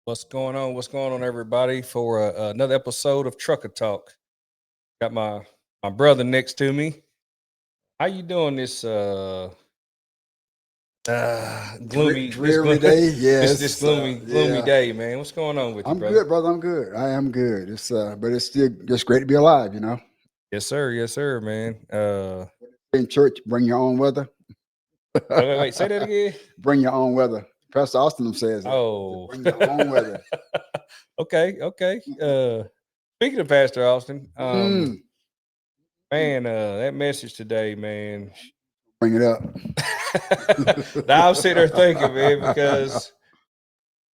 What's going on? What's going on, everybody? For another episode of Trucker Talk. Got my brother next to me. How you doing this gloomy Dreary day. this Yes. gloomy Yeah. day, man? What's going on with you, I'm brother? good, brother. I'm good. I am good. But it's still just great to be alive. Yes, sir, man. In church, bring your own weather. Wait, say that again. Bring your own weather. Pastor Austin says that. Oh, Bring your own weather. okay. Speaking of Pastor Austin, Mm, man, that message today, man. bring it up. Now I'm sitting there thinking, man, because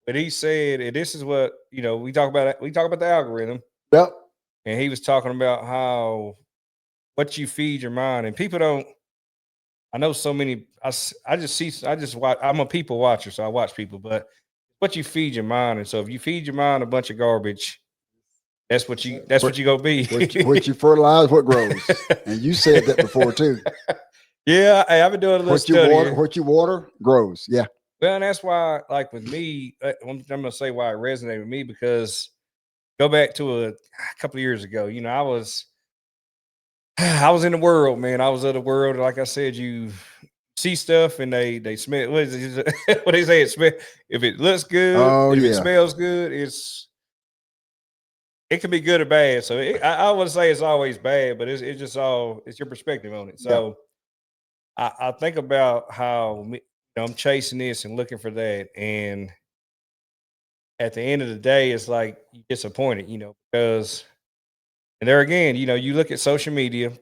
but he said, and this is what we talk about. We talk about the algorithm, Yep. and he was talking about how what you feed your mind, and people don't. I know so many. I just see. I just watch. I'm a people watcher, so I watch people. But what you feed your mind, and so if you feed your mind a bunch of garbage, that's what you gonna be. What you fertilize, what grows. And you said that before too. Yeah, hey, I've been doing a little studying. What you water grows. Yeah. Well, and that's why, like with me, I'm gonna say why it resonated with me because go back to a couple of years ago. I was in the world, man. I was of the world. Like I said, you see stuff and they smell. What is it? What they say? It smell. If it looks good, Oh if it yeah. smells good, it can be good or bad. So I wouldn't say it's always bad, but it's just it's your perspective on it. Yeah. So I think about how I'm chasing this and looking for that, and at the end of the day, it's like you disappointed, because and there again, you look at social media,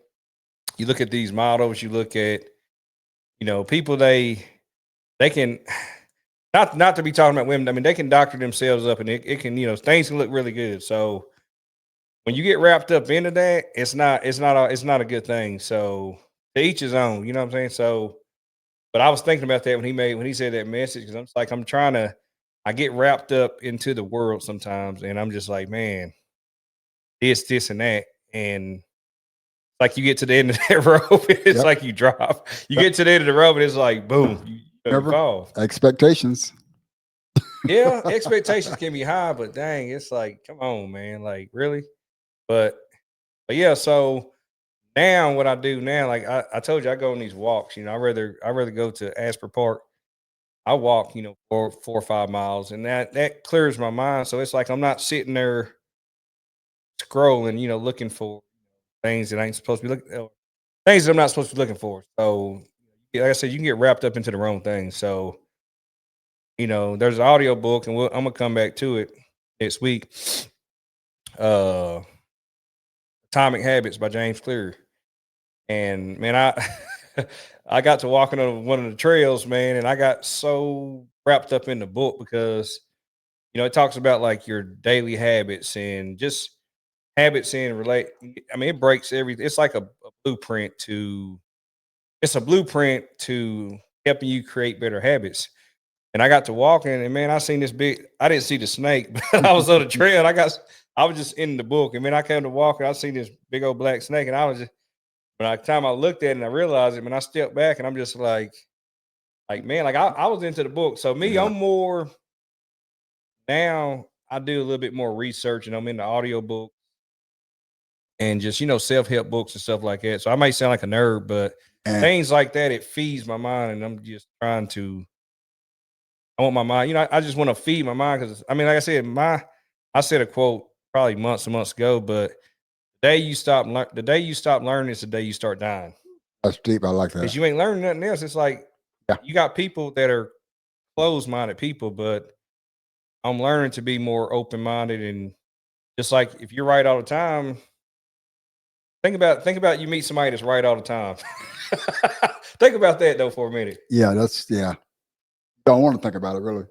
you look at these models, you look at people they can not to be talking about women. I mean, they can doctor themselves up, and it can things can look really good. So when you get wrapped up into that, it's not a good thing. So to each his own, you know what I'm saying? So, but I was thinking about that when he said that message because I'm just like I get wrapped up into the world sometimes, and I'm just like, man, this, and that, and like you get to the end of that rope, it's Yep. like you drop. You Yep. get to the end of the rope, and it's like boom, you Remember fall. expectations. Yeah, expectations can be high, but dang, it's like, come on, man, like really. But yeah, so now what I do now, like I told you, I go on these walks. I rather go to Asper Park. I walk, 4 or 5 miles, and that clears my mind. So it's like I'm not sitting there scrolling, looking for things that ain't supposed to be looking things that I'm not supposed to be looking for. So like I said, you can get wrapped up into the wrong thing. So there's an audio book, and I'm gonna come back to it next week. Uh, Atomic Habits by James Clear, and man, I I got to walking on one of the trails, man, and I got so wrapped up in the book because it talks about like your daily habits and just habits in relate. I mean, it breaks everything. It's like a blueprint to. It's a blueprint to helping you create better habits. And I got to walking, and man, I seen this big. I didn't see the snake, but I was on the trail. And I was just in the book, and then I came to walking. I seen this big old black snake, and I was just. By the time I looked at it and I realized it, man, I stepped back, and I'm just like man, like I was into the book. So me, Yeah. I'm more now. I do a little bit more research, and I'm in the audio book and just self help books and stuff like that. So I might sound like a nerd, but And things like that it feeds my mind, and I'm just trying to. I want my mind. I just want to feed my mind because I mean, like I said, I said a quote probably months and months ago, but the day you stop learning is the day you start dying. that's deep. I like Because that. you ain't learning nothing else. It's like Yeah. you got people that are closed minded people, but I'm learning to be more open minded and just like if you're right all the time, think about you meet somebody that's right all the time. Think about that though for a minute. Yeah. Yeah. Don't want to think about it really.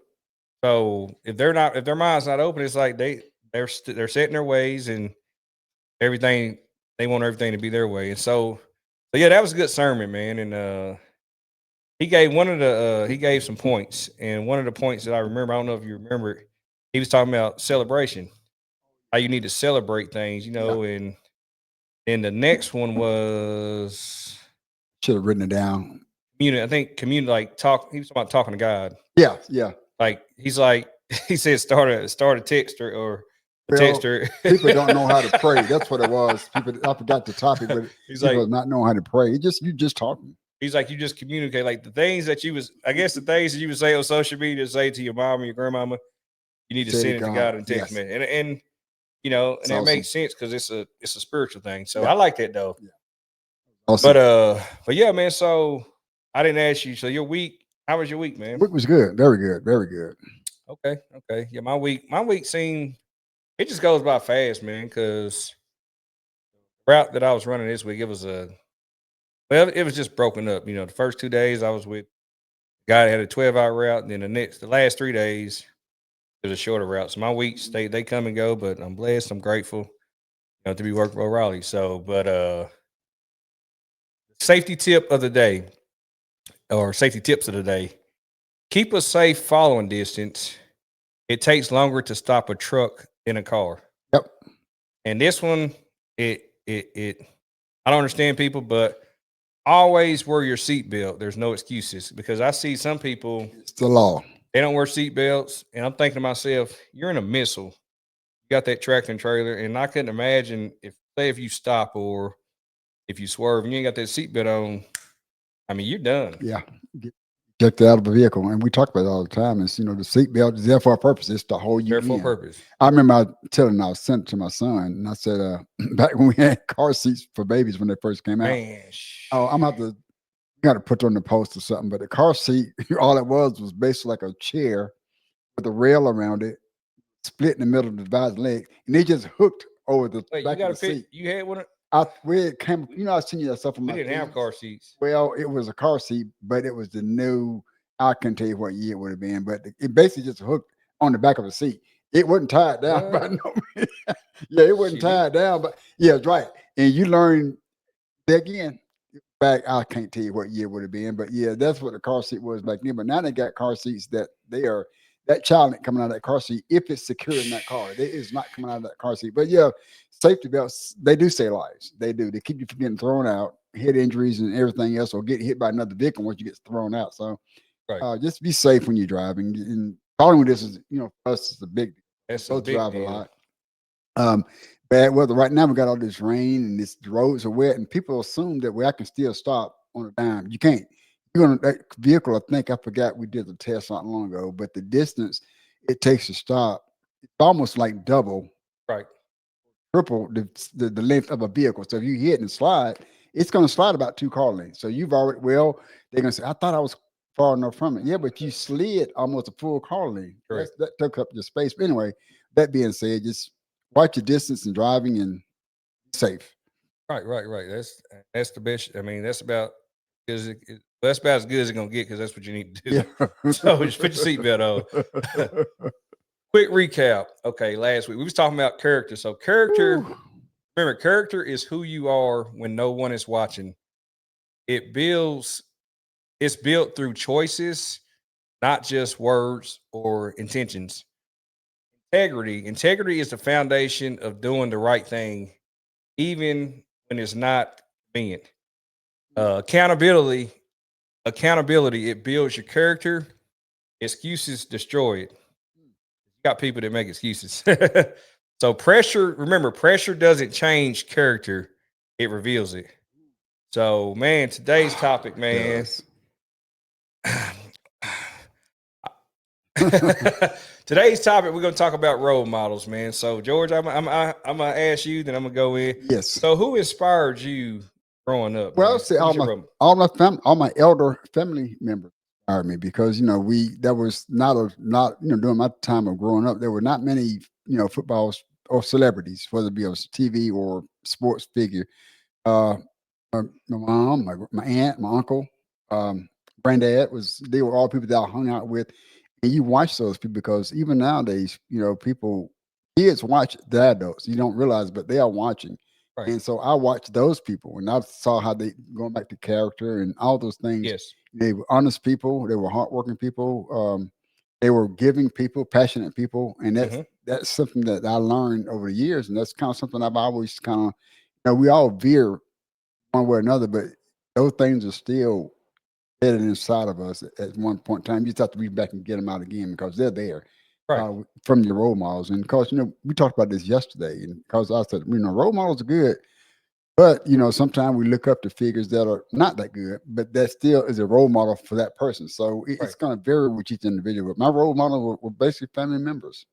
So if their mind's not open, it's like they're set in their ways and everything they want everything to be their way. And so yeah, that was a good sermon, man. And he gave some points, and one of the points that I remember, I don't know if you remember it, he was talking about celebration, how you need to celebrate things, Yeah. and then the next one was Should have written it down. community. I think community like talk. He was talking about talking to God. Yeah. Yeah. Like he's like He said start a texter or a Well, texter. people don't know how to pray. That's what it was. People, I forgot the topic, but He's people like, not knowing how to pray. It just you just talking. you just communicate like the things that you was, I guess the things that you would say on social media, say to your mom or your grandmama, you need to Say to send it to God, God in text yes, message, and you know, and it's that awesome. makes sense because it's a spiritual thing. So Yeah, I like that though. yeah, But awesome. but yeah, man. So I didn't ask you. So your week, how was your week, man? Week was good, very good, very good. Okay, okay. Yeah, my week seemed, it just goes by fast, man. Because route that I was running this week, it was it was just broken up. You know, the first 2 days I was with a guy that had a 12-hour route, and then the last 3 days it was a shorter route. So my weeks they come and go, but I'm blessed. I'm grateful, to be working for O'Reilly. So, but safety tip of the day, or safety tips of the day: keep a safe following distance. It takes longer to stop a truck than a car. Yep, And this one, it I don't understand people, but always wear your seatbelt. There's no excuses, because I see some people, it's the law. they don't wear seatbelts, and I'm thinking to myself, you're in a missile. You got that tractor and trailer, and I couldn't imagine if, say, if you stop or if you swerve and you ain't got that seatbelt on. I mean, you're done. Yeah, get checked out of the vehicle, and we talk about it all the time. It's the seatbelt is there for a purpose. It's to hold you There for a in. purpose. I remember I was sent to my son, and I said, back when we had car seats for babies when they first came out. Man, Oh, I'm gonna have to got to put on the post or something. But the car seat, all it was basically like a chair with a rail around it, split in the middle of the divided leg, and they just hooked over the wait, you back got of to the pick. seat. You had one. I where it came, We, I seen you that stuff on we my didn't have feeds. car seats. Well, it was a car seat, but it was the new. I couldn't tell you what year it would have been, but it basically just hooked on the back of the seat. It wasn't tied down by What? no means. Yeah, it wasn't Shit, we tied down, but yeah, it's right. And you learn again back. I can't tell you what year it would have been, but yeah, that's what the car seat was back then. But now they got car seats that they are that child ain't coming out of that car seat if it's secured in that car. It is not coming out of that car seat. But yeah, safety belts they do save lives. They do. They keep you from getting thrown out, head injuries, and everything else, or get hit by another vehicle once you get thrown out. So right. just be safe when you're driving. And following this is for us is a big deal. We That's a both big drive a deal. lot. Um, bad weather. Right now, we got all this rain and this the roads are wet, and people assume that I can still stop on a dime. You can't. You're gonna that vehicle. I think I forgot we did the test not long ago, but the distance it takes to stop, it's almost like double, Right. triple the length of a vehicle. So if you hit and slide, it's gonna slide about 2 car lengths. So you've already they're gonna say, I thought I was far enough from it. Yeah, but you slid almost a full car length. Correct. That took up the space. But anyway, that being said, just watch your distance and driving and be safe. Right. Right. Right. That's the best. I mean, that's about because that's about as good as it's gonna get, because that's what you need to do. Yeah. So just put your seatbelt on. Quick recap. Okay, last week we was talking about character. So character, Woo. remember, character is who you are when no one is watching. It builds. It's built through choices, not just words or intentions. Integrity is the foundation of doing the right thing, even when it's not convenient. Accountability. Accountability. It builds your character. Excuses destroy it. You got people that make excuses. So pressure, remember, pressure doesn't change character, it reveals it. So, man, today's topic, It man. does. Today's topic, we're gonna talk about role models, man. So, George, I'm gonna ask you, then I'm gonna go in. Yes. So, who inspired you growing up, Well, man? see, Who was your role? all my elder family members inspired me because we that was not during my time of growing up there were not many footballs or celebrities whether it be a TV or sports figure. Uh, my mom, my aunt, my uncle, um, granddad they were all people that I hung out with, and you watch those people because even nowadays, people, kids watch the adults. You don't realize, but they are watching, Right. and so I watched those people, and I saw how they going back to character and all those things. Yes. They were honest people. They were hardworking people. They were giving people, passionate people, and Hmm. that's something that I learned over the years, and that's kind of something I've always kind of we all veer one way or another, but those things are still embedded inside of us at one point in time. You just have to reach back and get them out again because they're there. Right. from your role models. And because we talked about this yesterday, and because I said role models are good, but sometimes we look up to figures that are not that good, but that still is a role model for that person. So it's Right. going to vary with each individual. But my role model were basically family members.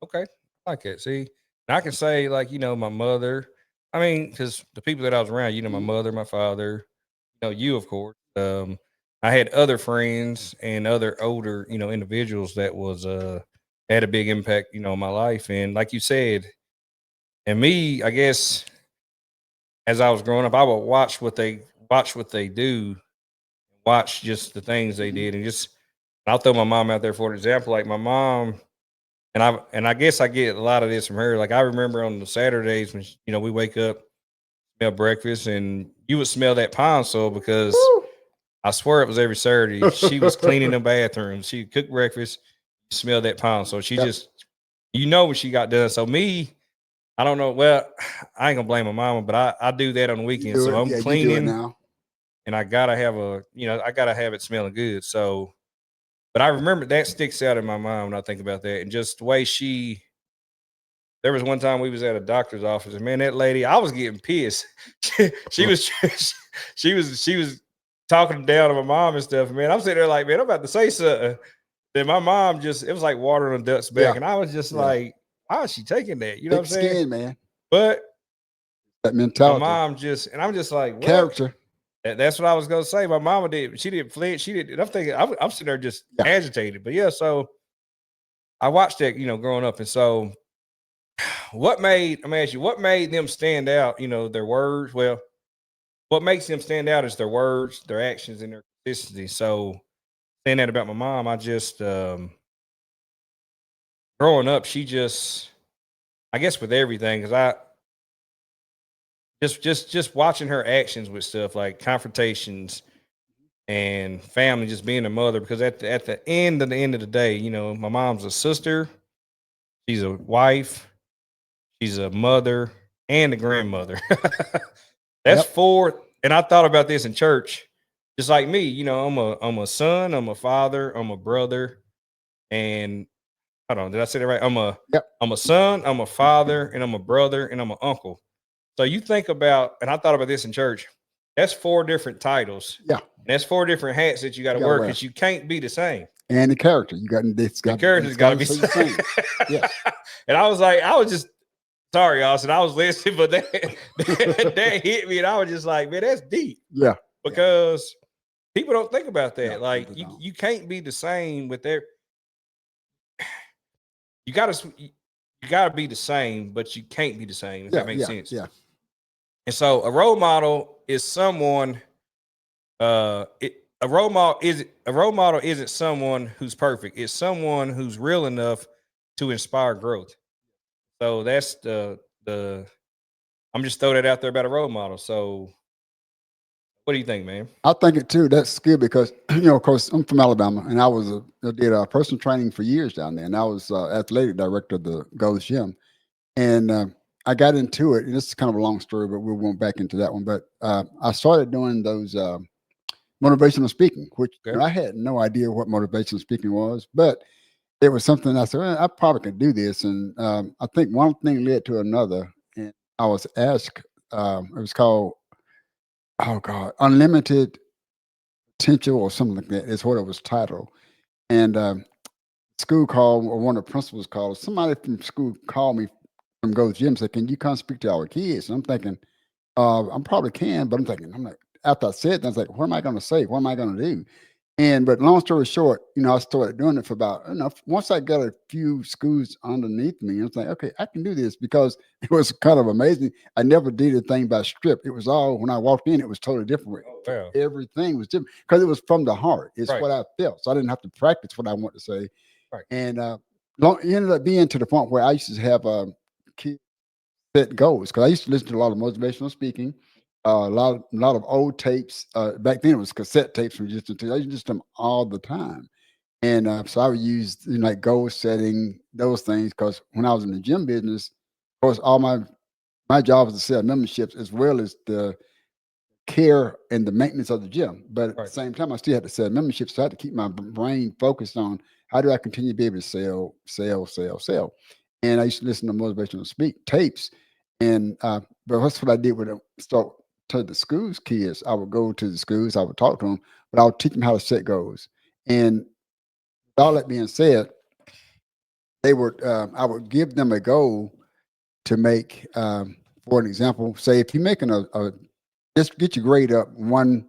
Okay. I like it. See, and I can say like my mother. I mean, because the people that I was around, my Mhm. mother, my father, you of course. I had other friends and other older individuals that was had a big impact on my life. And like you said, and me, I guess as I was growing up, I would watch what they do, watch just the things they Mhm. did, and just I'll throw my mom out there for an example. Like my mom, and I guess I get a lot of this from her. Like I remember on the Saturdays when we wake up, smell breakfast, and you would smell that pine sol because Woo! I swear it was every Saturday. She was cleaning the bathroom. She cooked breakfast, smell that pine sol. She Yep. just when she got done. So me, I don't know. Well, I ain't gonna blame my mama, but I do that on the You weekend. do So it. I'm Yeah, you do it cleaning now. and I gotta have I gotta have it smelling good. So, but I remember that sticks out in my mind when I think about that, and just the way she. There was one time we was at a doctor's office, and man, that lady, I was getting pissed. she was, she was talking down to my mom and stuff. Man, I'm sitting there like, man, I'm about to say something. Then my mom just, it was like water on a duck's back, Yeah, and I was just yeah. like, how is she taking that? You know what I'm Thick saying? skin, man. But That my mentality, mom just, and I'm just like, what? character. That's what I was gonna say. My mama did. She didn't flinch. She didn't. And I'm thinking. I'm sitting there just Yeah. agitated. But yeah, so I watched that, growing up, and so what made? I'm gonna ask you, what made them stand out? Their words. Well, what makes them stand out is their words, their actions, and their consistency. So saying that about my mom, I just growing up, she just, I guess, with everything, because I just watching her actions with stuff like confrontations and family, just being a mother. Because at the end of the day, my mom's a sister, she's a wife, she's a mother, and a grandmother. That's Yep. four. And I thought about this in church, just like me. I'm a son, I'm a father, I'm a brother, and hold on, did I say that right? Yep. I'm a son, I'm a father, and I'm a brother, and I'm an uncle. So you think about, and I thought about this in church. That's four different titles. Yeah. And that's four different hats that you got You to got to wear wear. because you can't be the same. And the character. The character's It's got got to to be. stay the same. Yes. And I was just sorry, Austin. I was listening, but that hit me, and I was just like, man, that's deep Yeah. Yeah. because people don't think about No, that. Like people don't. you can't be the same with their. You got to you got to be the same, but you can't be the same. If Yeah. that makes Yeah. sense. Yeah. And so a role model is someone. A role model isn't someone who's perfect. It's someone who's real enough to inspire growth. So that's the. I'm just throwing that out there about a role model. So what do you think, man? I think it too. That's good because of course, I'm from Alabama, and I did personal training for years down there, and I was athletic director of the Gold's Gym, and I got into it. And this is kind of a long story, but we won't back into that one. But I started doing those motivational speaking, which Okay. I had no idea what motivational speaking was, but it was something I said, well, I probably could do this. And I think one thing led to another. And I was asked, it was called, oh God, Unlimited Potential or something like that is what it was titled. And school called, or one of the principals called, somebody from school called me from Go's Gym, said, can you come speak to our kids? And I'm thinking, I probably can, but I'm like, after I said that, I was like, what am I going to say? What am I going to do? And but long story short, I started doing it for about once I got a few schools underneath me, I was like, okay, I can do this because it was kind of amazing. I never did a thing by script. It was all when I walked in, it was totally different. Oh wow. Everything was different because it was from the heart. It's Right. what I felt. So I didn't have to practice what I want to say. Right. And it ended up being to the point where I used to have kids set goals because I used to listen to a lot of motivational speaking, a lot of old tapes. Back then it was cassette tapes from just I used to listen to them all the time, and so I would use like goal setting those things because when I was in the gym business, of course, all my job was to sell memberships as well as the care and the maintenance of the gym. But at the Right. same time, I still had to sell memberships. So I had to keep my brain focused on how do I continue to be able to sell, sell, sell, sell. And I used to listen to motivational speak tapes. And but that's what I did with start to the schools kids. I would go to the schools, I would talk to them, but I would teach them how to set goals. And with all that being said, they would I would give them a goal to make. For an example, say if you're making a just get your grade up one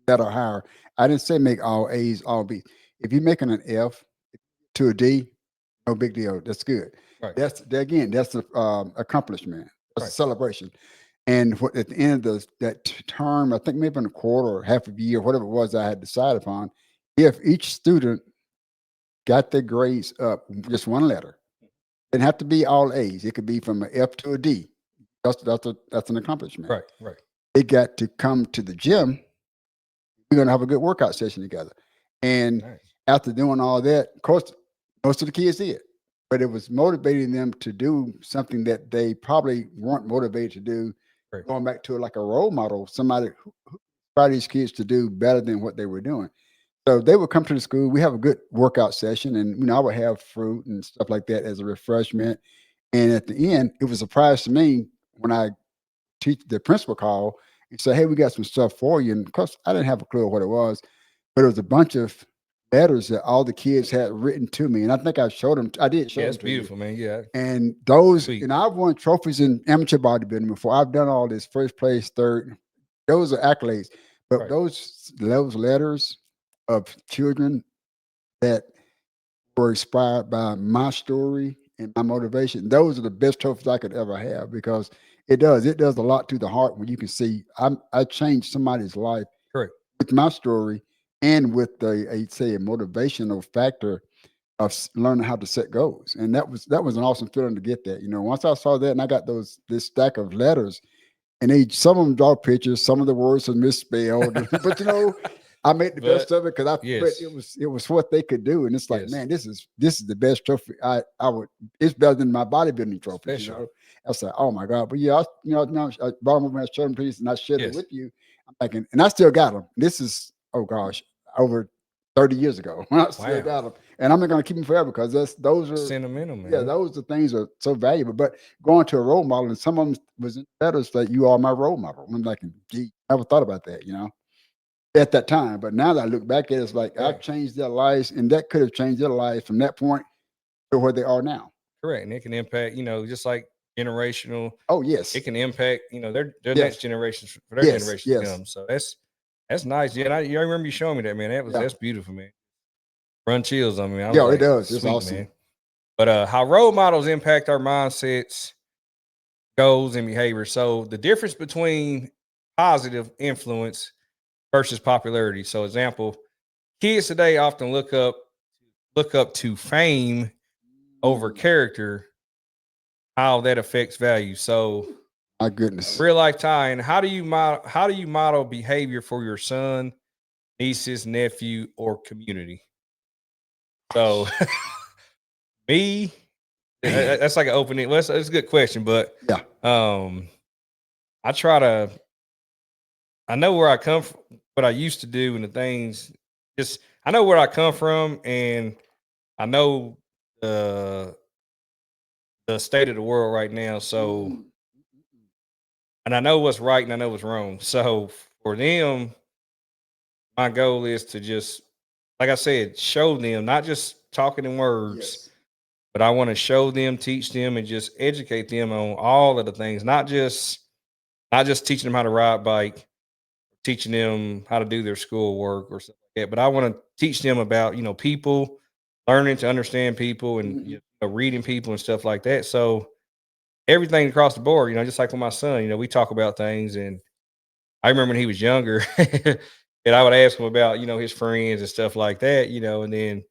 letter higher. I didn't say make all A's, all B's. If you're making an F to a D, no big deal. That's good. Right. Again, that's an accomplishment. That's a Right. celebration. And at the end of that term, I think maybe in a quarter or half a year, whatever it was I had decided upon, if each student got their grades up just one letter, it didn't have to be all A's. It could be from an F to a D. That's an accomplishment. Right. Right. They got to come to the gym. We're gonna have a good workout session together. And Nice. after doing all that, of course, most of the kids did, but it was motivating them to do something that they probably weren't motivated to do. Right. Going back to like a role model, somebody who inspired these kids to do better than what they were doing. So they would come to the school. We have a good workout session, and I would have fruit and stuff like that as a refreshment. And at the end, it was a surprise to me when I teach the principal call and say, "Hey, we got some stuff for you." And of course, I didn't have a clue what it was, but it was a bunch of letters that all the kids had written to me, and I think I showed them. I did show Yeah, them it's to you. beautiful, man. Yeah. And those, Sweet. and I've won trophies in amateur bodybuilding before. I've done all this, first place, third. Those are accolades, but Right. those letters of children that were inspired by my story and my motivation. Those are the best trophies I could ever have because it does a lot to the heart when you can see I changed somebody's life Correct. with my story and with say a motivational factor of learning how to set goals. And that was an awesome feeling to get that. Once I saw that and I got this stack of letters and some of them draw pictures, some of the words are misspelled, but I made the But best of it because but yes. it was what they could do, and it's like, Yes. man, this is the best trophy. I would it's better than my bodybuilding trophies. Special. I was like, oh my god, but yeah, now I brought them over and I showed them to you, and I shared it Yes. with you. I'm thinking, and I still got them. This is oh gosh, over 30 years ago. I still Wow. got them, and I'm not going to keep them forever because those are Sentimental, yeah, man. those are things are so valuable. But going to a role model, and some of them was in letters that you are my role model. I'm like, gee, I never thought about that, at that time. But now that I look back at it, it's like I've Right. changed their lives, and that could have changed their lives from that point to where they are now. Correct. And it can impact, just like generational, Oh it yes, can impact, their next yes, generations for their yes, generations to yes, come. So that's nice. Yeah, and I remember you showing me that, man. yeah, That's beautiful, man. Run chills on me. I was yeah. It like, does. It's sweet, awesome. man. But how role models impact our mindsets, goals, and behavior. So the difference between positive influence versus popularity. So example, kids today often look up to fame over Mm, character, how that affects value. So my goodness. real life tie in, how do you model behavior for your son, nieces, nephew, or community? So me, Man, that's like an opening. That's a good question, but yeah, um, I try to. I know where I come from, what I used to do, and the things. Just I know where I come from, and I know the the state of the world right now. So, mm, and I know what's right, and I know what's wrong. So for them, my goal is to just, like I said, show them, not just talking in words, yes, but I want to show them, teach them, and just educate them on all of the things, not just teaching them how to ride a bike, teaching them how to do their schoolwork or something like that. But I want to teach them about, people, learning to understand people and mhm, reading people and stuff like that. So everything across the board, just like with my son, we talk about things. And I remember when he was younger and I would ask him about, his friends and stuff like that, and then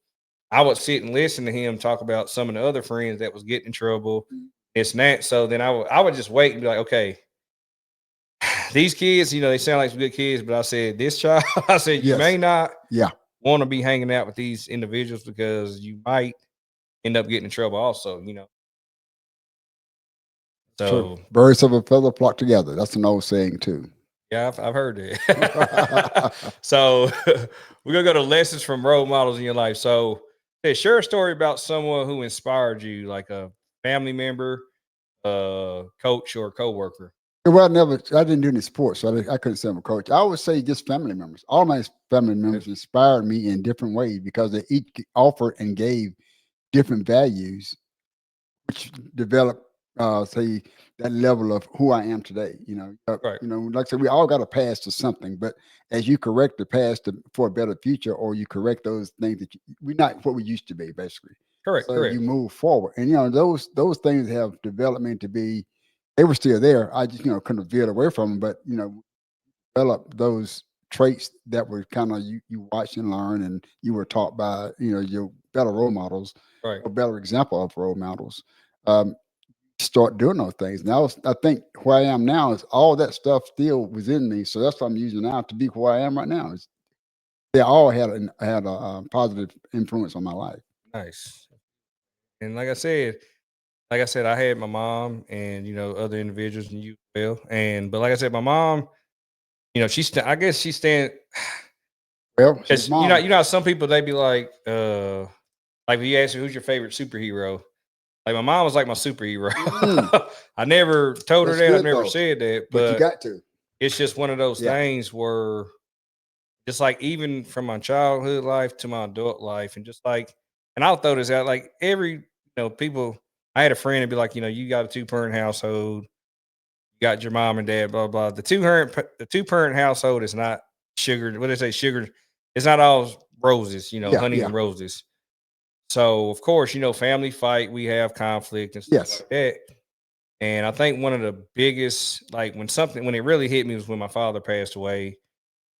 I would sit and listen to him talk about some of the other friends that was getting in trouble, mm, this and that. So then I would just wait and be like, okay, these kids, they sound like some good kids, but I said, this child, I said, you may yes, not yeah. want to be hanging out with these individuals because you might end up getting in trouble also. True. So Birds of a feather flock together. That's an old saying too. Yeah, I've heard that. So we're gonna go to lessons from role models in your life. So, hey, share a story about someone who inspired you, like a family member, coach, or coworker. Well, I didn't do any sports, so I couldn't say I'm a coach. I would say just family members. All my family Okay. members inspired me in different ways because they each offered and gave different values, which developed, say, that level of who I am today. Right. Like I said, we all got a past to something, but as you correct the past for a better future, or you correct those things we're not what we used to be, basically. Correct. So you Correct. move forward, and those things have developed me to be. They were still there. I just couldn't veer away from them, but develop those traits that were kind of you watch and learn, and you were taught by your better role models, Right. a better example of role models. Um, Start doing those things. Now I think where I am now is all that stuff still was in me, so that's what I'm using now to be where I am right now. They all had a positive influence on my life. Nice. And like I said, I had my mom and other individuals and you as well. And but like I said, my mom, I guess she stand Well, she's because mom. how some people they be like if you ask me who's your favorite superhero, like my mom was like my superhero. Mm, I never told her that's that. I've good never though, said that, but you but got to. it's just one of those Yeah, things where just like even from my childhood life to my adult life, and just like, and I'll throw this out, like people. I had a friend and be like, you got a two-parent household, you got your mom and dad, blah blah. The two-parent household is not sugar. What do they say? Sugar. It's not all roses, yeah, honey yeah. and roses. So of course, family fight, we have conflict and stuff Yes, like that. And I think one of the biggest, like when it really hit me was when my father passed away.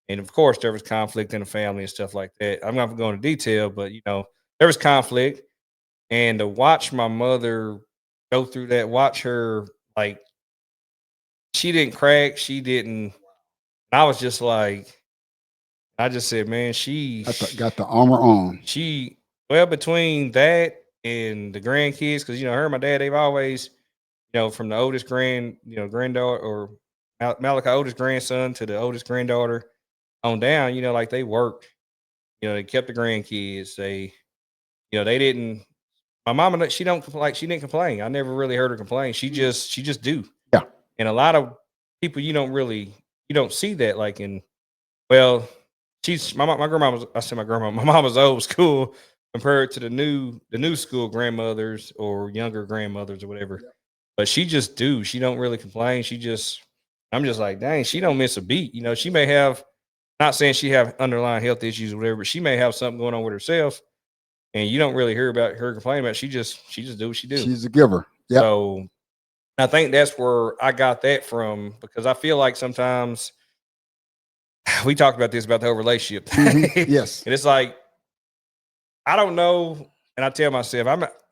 And of course, there was conflict in the family and stuff like that. I'm not going to go into detail, but there was conflict. And to watch my mother go through that, watch her, like, she didn't crack, she didn't. I was just like, I just said, man, got the armor on. she, well, between that and the grandkids, because her and my dad, they've always, from the oldest granddaughter, or Malachi, oldest grandson, to the oldest granddaughter on down, like they worked, they kept the grandkids. They didn't. My mama, she don't like she didn't complain. I never really heard her complain. She just do. Yeah, And a lot of people, you don't see that. Like in well, she's my grandma was. I said my grandma. My mom was old school compared to the new school grandmothers or younger grandmothers or whatever. yeah, But she just do. She don't really complain. I'm just like, dang, she don't miss a beat. She may have, not saying she have underlying health issues or whatever, but she may have something going on with herself, and you don't really hear about her complaining about it. She just do what she do. she's a giver. Yep. So I think that's where I got that from, because I feel like sometimes we talked about this about the whole relationship thing. Yes. And it's like, I don't know. And I tell myself,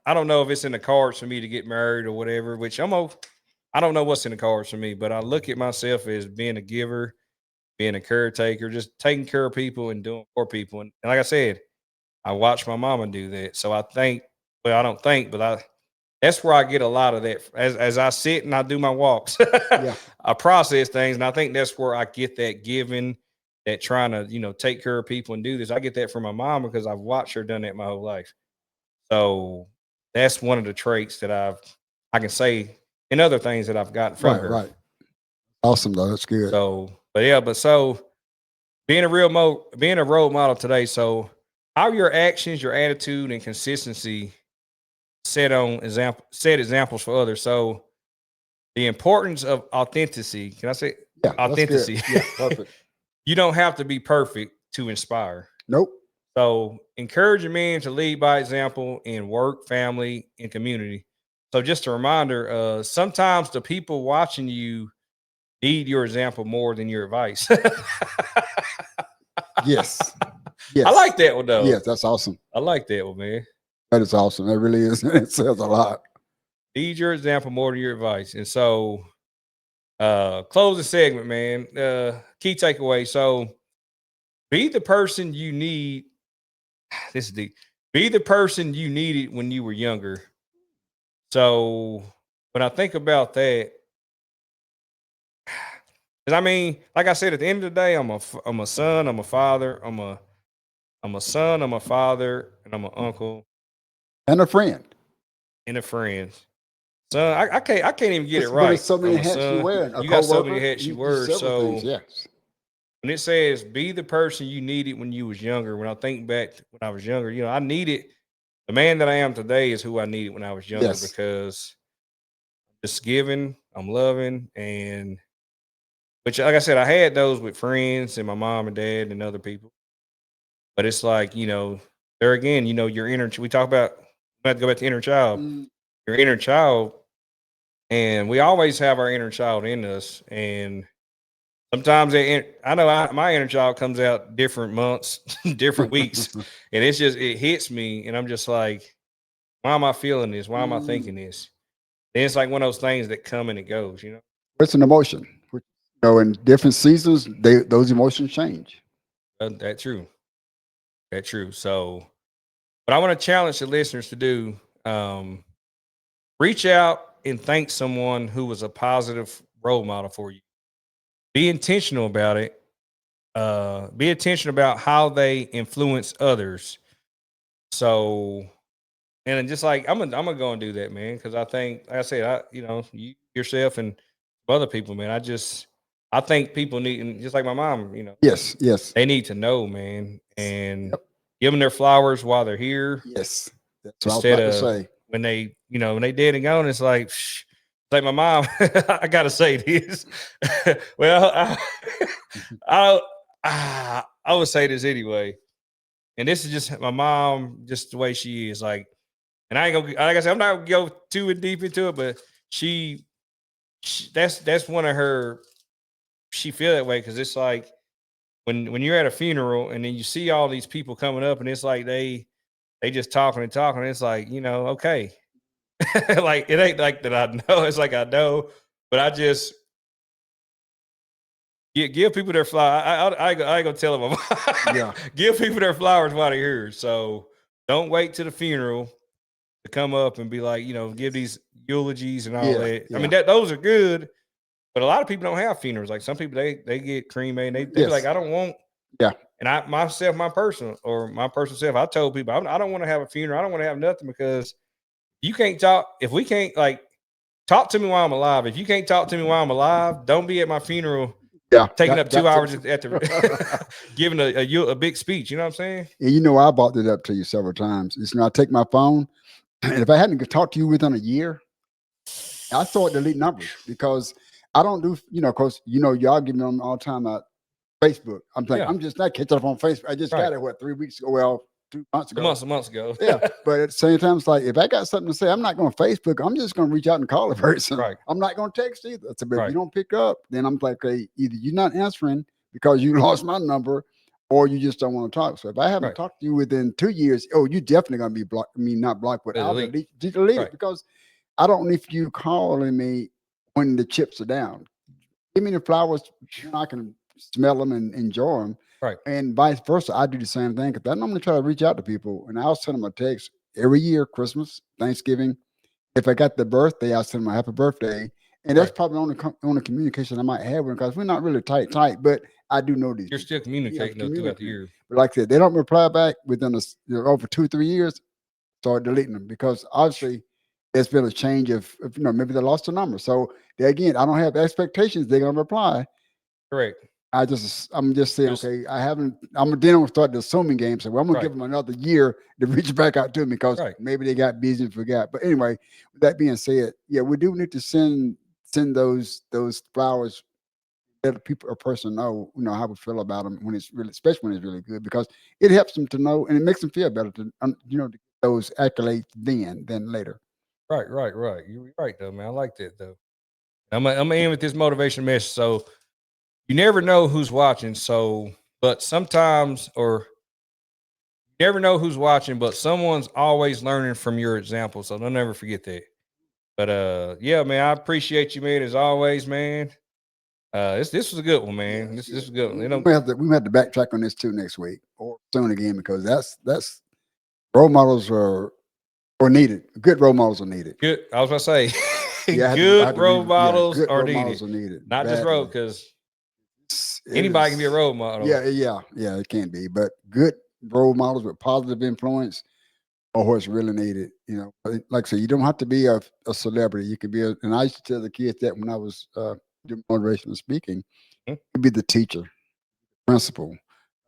I don't know if it's in the cards for me to get married or whatever, which I don't know what's in the cards for me, but I look at myself as being a giver, being a caretaker, just taking care of people and doing for people. And like I said, I watched my mama do that. So I think, well, I don't think, but that's where I get a lot of that as I sit and I do my walks. Yeah. I process things, and I think that's where I get that giving, that trying to take care of people and do this. I get that from my mom because I've watched her done that my whole life. So that's one of the traits that I can say, and other things that I've gotten from Right. her. Right. Awesome though. That's good. So, but being a role model today. So, how your actions, your attitude, and consistency set examples for others. So, the importance of authenticity. Can I say Yeah. That's good. authenticity? Yeah. Perfect. You don't have to be perfect to inspire. Nope. So, encouraging men to lead by example in work, family, and community. So, just a reminder: sometimes the people watching you need your example more than your advice. Yes. I Yes. like that one though. Yes. That's awesome. I like that one, man. That is awesome. That really is. It says a lot. Need your example more than your advice. And so, closing segment, man. Key takeaway. So, be the person you need. This is the be the person you needed when you were younger. So, when I think about that, Because I mean, like I said, at the end of the day, I'm a son, I'm a father, I'm a son, I'm a father, and I'm an uncle and a friend. and a friend. Son, I can't even get it But it's right. so many I'm a hats you son. wear. A You got so many co-worker, hats you you wear. several things. So Yes. when it says be the person you needed when you was younger, when I think back to when I was younger, I needed the man that I am today is who I needed when I was younger Yes. because I'm just giving, I'm loving, and which like I said, I had those with friends and my mom and dad and other people. But it's like, there again, your inner we talk about we have to go back to inner child. Mm, Your inner child, and we always have our inner child in us. And sometimes I know my inner child comes out different months, different weeks, and it hits me, and I'm just like, why am I feeling this? Why am I mm. thinking this? And it's like one of those things that come and it goes. It's an emotion. In different seasons, those emotions change. That true. That true. So, but I want to challenge the listeners to do reach out and thank someone who was a positive role model for you. Be intentional about it. Be intentional about how they influence others. So, and just like I'm gonna go and do that, man, because I think, like I said, you yourself and other people, man. I think people need, and just like my mom, Yes, yes, they need to know, man, and yep, give them their flowers while they're here yes. That's what I was instead about to of say. when they dead and gone. It's like my mom. I gotta say this. well, I, I would say this anyway, and this is just my mom, just the way she is. And I ain't gonna, like I said, I'm not gonna go too deep into it, but she that's one of her. She feel that way because it's like when you're at a funeral and then you see all these people coming up, and it's like they just talking and talking. It's like, okay, like it ain't like that I know. It's like I know, but I just give people their flowers. I ain't gonna tell them. Yeah. Give people their flowers while they're here. So don't wait to the funeral to come up and be like, give Yes. these eulogies and all Yeah. that. I Yeah. mean, those are good, but a lot of people don't have funerals. Like some people, they get cremated. They be like, Yes. I don't want. Yeah. And my personal self, I told people I don't want to have a funeral. I don't want to have nothing because you can't talk. If we can't talk to me while I'm alive. If you can't talk to me while I'm alive, don't be at my funeral Yeah. taking up Got 2 hours to. at the giving a big speech. You know what I'm saying? And I brought it up to you several times. I take my phone, and if I hadn't talked to you within a year, I start delete numbers because I don't do, of course, y'all give me them all the time at Facebook. I'm like, Yeah. I'm just not catching up on Facebook. I just Right. got it, 3 weeks ago? Well, 2 months Some ago. months ago. Yeah. But at the same time, it's like, if I got something to say, I'm not going to Facebook. I'm just going to reach out and call a person. Right. I'm not going to text either. So, but if you Right. don't pick up, then I'm like, okay, either you're not answering because you lost my number or you just don't want to talk. So if I haven't Right. talked to you within 2 years, oh, you definitely going to be blocked. I mean, not blocked, but I'll Delete. delete it Right. because I don't need you calling me when the chips are down. Give me the flowers, I can smell them and enjoy them. Right. And vice versa, I do the same thing because I normally try to reach out to people and I'll send them a text every year, Christmas, Thanksgiving. If I got the birthday, I'll send them a happy birthday. And that's Right. probably the only communication I might have with them because we're not really tight, but I do know these You're still people. Yeah, communicating though throughout the communicate. year. But like I said, they don't reply back within over 2 3 years. Start deleting them because obviously there's been a change of maybe they lost the number. So again, I don't have expectations they're gonna reply. Correct. I'm just saying, Just okay, I haven't. I'm then I'm gonna start the assuming game. So I'm gonna right. give them another year to reach back out to me because Right. maybe they got busy and forgot. But anyway, with that being said, yeah, we do need to send those flowers. Let a person know, how we feel about them when it's really, especially when it's really good, because it helps them to know and it makes them feel better to get those accolades then than later. Right. Right. Right. You're right though, man. I like that though. I'm gonna end with this motivation message. So you never know who's watching. So, but sometimes, or you never know who's watching, but someone's always learning from your example. So don't ever forget that. But yeah, man, I appreciate you, man, as always, man. This was a good one, man. Yes, This yes. was a good one. We may have to backtrack on this too next week or soon again because that's role models are needed. Good role models are needed. good. I was gonna say, Yeah, I good had to role yeah, models good are role needed, models are needed not just role badly. because Anybody can be a is role model. yeah, it can be. But good role models with positive influence are what's really needed. Like I said, you don't have to be a celebrity. You could be and I used to tell the kids that when I was doing motivational speaking, Mhm. you could be the teacher, principal.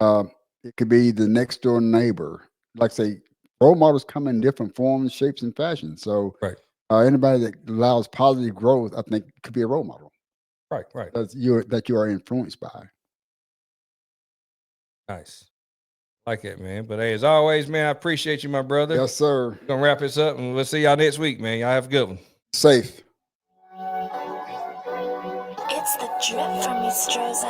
Uh, it could be the next door neighbor. Like I say, role models come in different forms, shapes, and fashions. So Right. anybody that allows positive growth, I think, could be a role model Right. that you are influenced by. Nice. Like it, man. But hey, as always, man, I appreciate you, my brother. Yes, sir. We're gonna wrap this up and we'll see y'all next week, man. Y'all have a good one. Safe. It's the drip from Estroza.